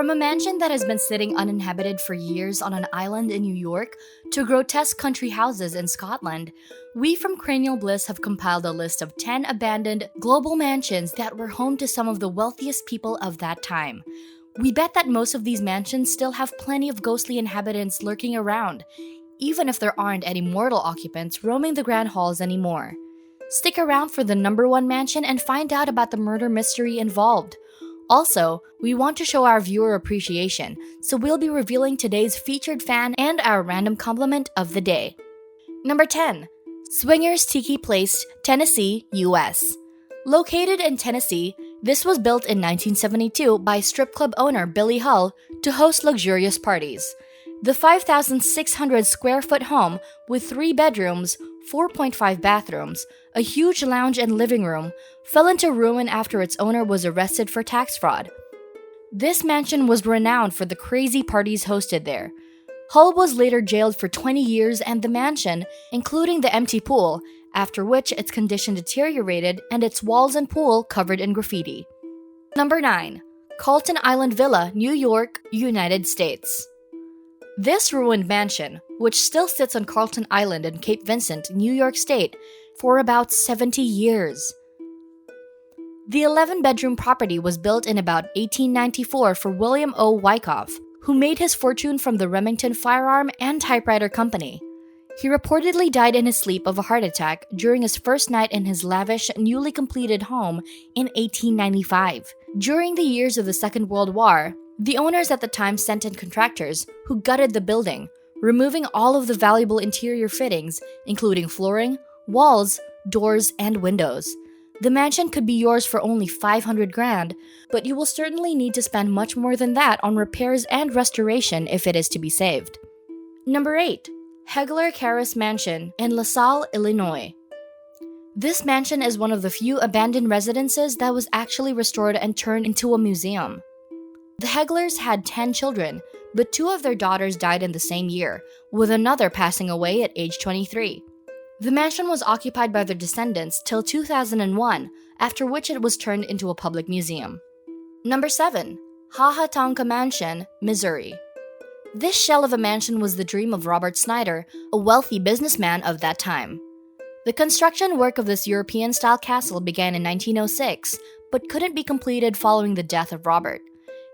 From a mansion that has been sitting uninhabited for years on an island in New York to grotesque country houses in Scotland, we from Cranial Bliss have compiled a list of 10 abandoned global mansions that were home to some of the wealthiest people of that time. We bet that most of these mansions still have plenty of ghostly inhabitants lurking around, even if there aren't any mortal occupants roaming the grand halls anymore. Stick around for the number 1 mansion and find out about the murder mystery involved. Also, we want to show our viewer appreciation, so we'll be revealing today's featured fan and our random compliment of the day. Number 10. Swingers Tiki Place, Tennessee, US. Located in Tennessee, this was built in 1972 by strip club owner Billy Hull to host luxurious parties. The 5,600 square foot home with 3 bedrooms, 4.5 bathrooms, a huge lounge and living room, fell into ruin after its owner was arrested for tax fraud. This mansion was renowned for the crazy parties hosted there. Hull was later jailed for 20 years and the mansion, including the empty pool, after which its condition deteriorated and its walls and pool covered in graffiti. Number 9. Calton Island Villa, New York, United States. This ruined mansion, which still sits on Carlton Island in Cape Vincent, New York State, for about 70 years. The 11-bedroom property was built in about 1894 for William O. Wyckoff, who made his fortune from the Remington Firearm and Typewriter Company. He reportedly died in his sleep of a heart attack during his first night in his lavish, newly completed home in 1895. During the years of the Second World War, the owners at the time sent in contractors who gutted the building, removing all of the valuable interior fittings, including flooring, walls, doors, and windows. The mansion could be yours for only $500,000, but you will certainly need to spend much more than that on repairs and restoration if it is to be saved. Number 8. Hagler Karis Mansion in LaSalle, Illinois. This mansion is one of the few abandoned residences that was actually restored and turned into a museum. The Haglers had 10 children, but 2 of their daughters died in the same year, with another passing away at age 23. The mansion was occupied by their descendants till 2001, after which it was turned into a public museum. Number 7. Tonka Mansion, Missouri. This shell of a mansion was the dream of Robert Snyder, a wealthy businessman of that time. The construction work of this European-style castle began in 1906, but couldn't be completed following the death of Robert.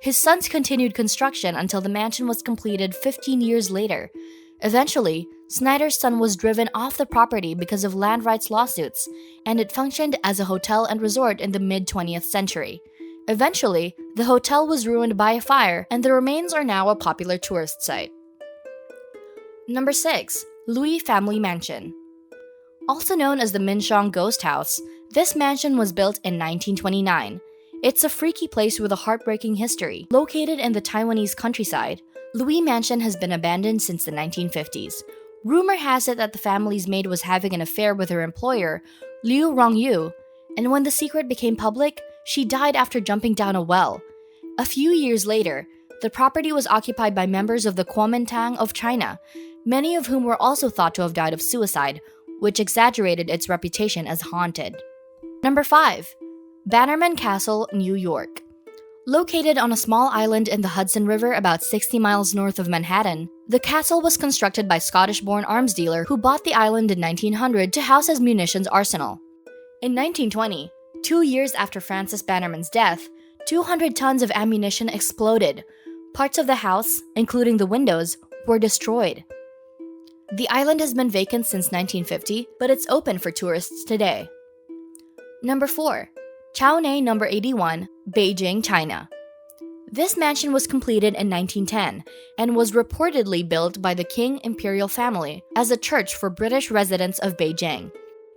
His sons continued construction until the mansion was completed 15 years later. Eventually, Snyder's son was driven off the property because of land rights lawsuits, and it functioned as a hotel and resort in the mid-20th century. Eventually, the hotel was ruined by a fire, and the remains are now a popular tourist site. Number 6. Louis Family Mansion. Also known as the Minshong Ghost House, this mansion was built in 1929. It's a freaky place with a heartbreaking history. Located in the Taiwanese countryside, Louis Mansion has been abandoned since the 1950s. Rumor has it that the family's maid was having an affair with her employer, Liu Rongyu, and when the secret became public, she died after jumping down a well. A few years later, the property was occupied by members of the Kuomintang of China, many of whom were also thought to have died of suicide, which exaggerated its reputation as haunted. Number 5. Bannerman Castle, New York. Located on a small island in the Hudson River about 60 miles north of Manhattan, the castle was constructed by Scottish-born arms dealer who bought the island in 1900 to house his munitions arsenal. In 1920, 2 years after Francis Bannerman's death, 200 tons of ammunition exploded. Parts of the house, including the windows, were destroyed. The island has been vacant since 1950, but it's open for tourists today. Number 4. Ciao Number 81, Beijing, China. This mansion was completed in 1910 and was reportedly built by the Qing imperial family as a church for British residents of Beijing.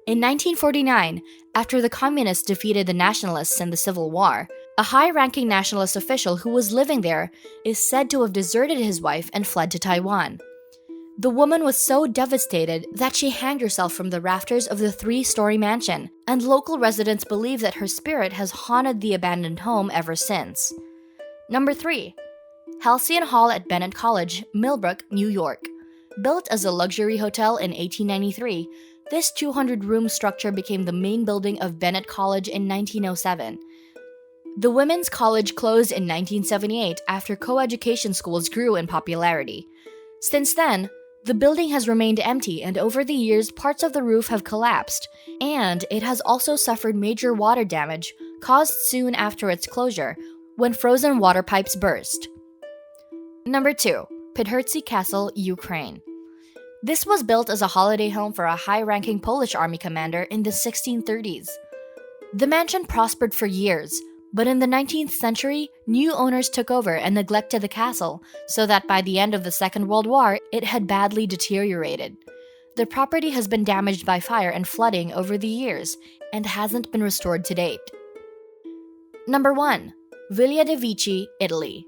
In 1949, after the communists defeated the nationalists in the Civil War, a high-ranking nationalist official who was living there is said to have deserted his wife and fled to Taiwan. The woman was so devastated that she hanged herself from the rafters of the 3-story mansion, and local residents believe that her spirit has haunted the abandoned home ever since. Number 3. Halcyon Hall at Bennett College, Millbrook, New York. Built as a luxury hotel in 1893, this 200-room structure became the main building of Bennett College in 1907. The women's college closed in 1978 after co-education schools grew in popularity. Since then, the building has remained empty, and over the years, parts of the roof have collapsed, and it has also suffered major water damage caused soon after its closure, when frozen water pipes burst. Number 2. Petry Castle, Ukraine. This was built as a holiday home for a high-ranking Polish army commander in the 1630s. The mansion prospered for years, but in the 19th century, new owners took over and neglected the castle, so that by the end of the Second World War, it had badly deteriorated. The property has been damaged by fire and flooding over the years, and hasn't been restored to date. Number 1. Vilya Davichi, Italy.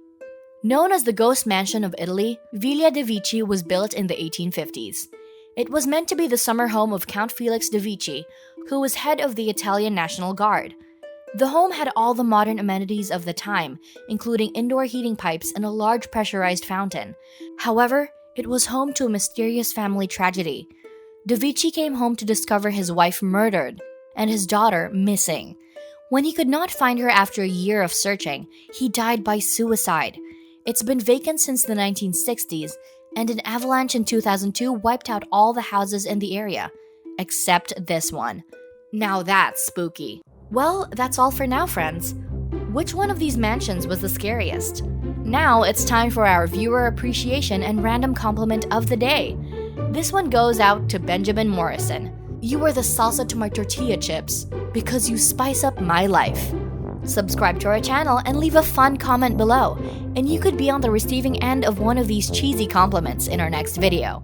Known as the Ghost Mansion of Italy, Vilya Davichi was built in the 1850s. It was meant to be the summer home of Count Felix Davichi, who was head of the Italian National Guard. The home had all the modern amenities of the time, including indoor heating pipes and a large pressurized fountain. However, it was home to a mysterious family tragedy. Davichi came home to discover his wife murdered and his daughter missing. When he could not find her after a year of searching, he died by suicide. It's been vacant since the 1960s, and an avalanche in 2002 wiped out all the houses in the area, except this one. Now that's spooky. Well, that's all for now, friends. Which one of these mansions was the scariest? Now it's time for our viewer appreciation and random compliment of the day. This one goes out to Benjamin Morrison. You are the salsa to my tortilla chips, because you spice up my life. Subscribe to our channel and leave a fun comment below, and you could be on the receiving end of one of these cheesy compliments in our next video.